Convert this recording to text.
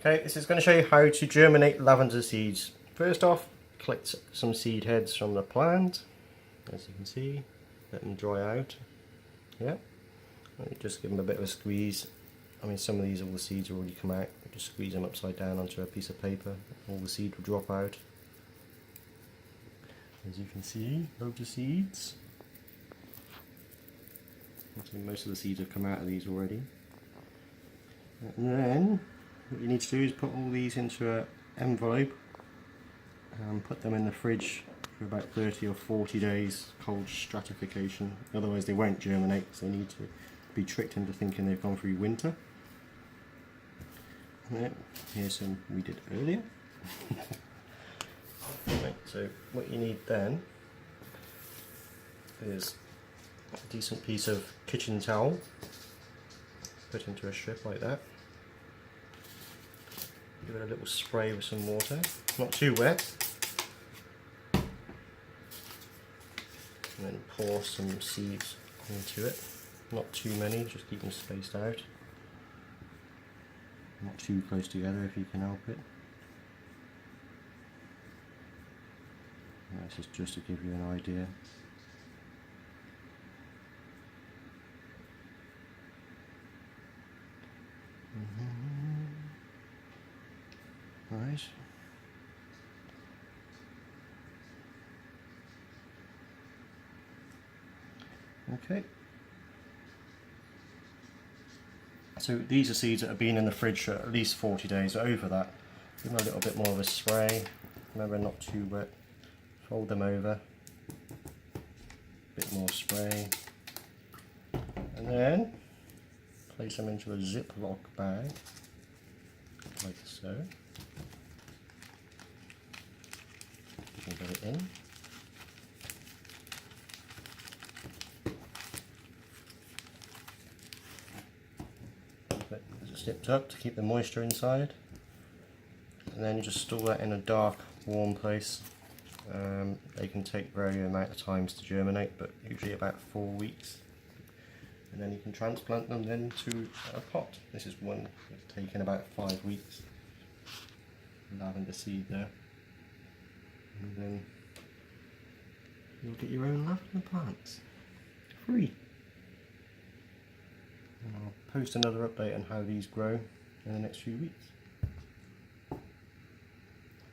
Okay, this is going to show you how to germinate lavender seeds. First off, collect some seed heads from the plant, as you can see, let them dry out. Yeah, just give them a bit of a squeeze. I mean, some of these, all the seeds already come out. Just squeeze them upside down onto a piece of paper, all the seed will drop out. As you can see, loads of seeds. Actually, most of the seeds have come out of these already. And then what you need to do is put all these into an envelope and put them in the fridge for about 30 or 40 days, cold stratification. Otherwise they won't germinate, so they need to be tricked into thinking they've gone through winter. And here's some we did earlier. Right, so what you need then is a decent piece of kitchen towel, put into a strip like that. Give it a little spray with some water, not too wet, and then pour some seeds into it. Not too many, just keep them spaced out. Not too close together if you can help it. This is just to give you an idea. Right. Okay. So these are seeds that have been in the fridge for at least 40 days. Over that, give them a little bit more of a spray. Remember, not too wet. Fold them over. A bit more spray. And then place them into a Ziploc bag, like so. You can get it in. Keep it zipped up to keep the moisture inside. And then you just store that in a dark, warm place. They can take varying amount of times to germinate, but usually about 4 weeks. And then you can transplant them then to a pot. This is one that's taken about 5 weeks. Lavender seed there. And then you'll get your own lavender plants. Free. And I'll post another update on how these grow in the next few weeks.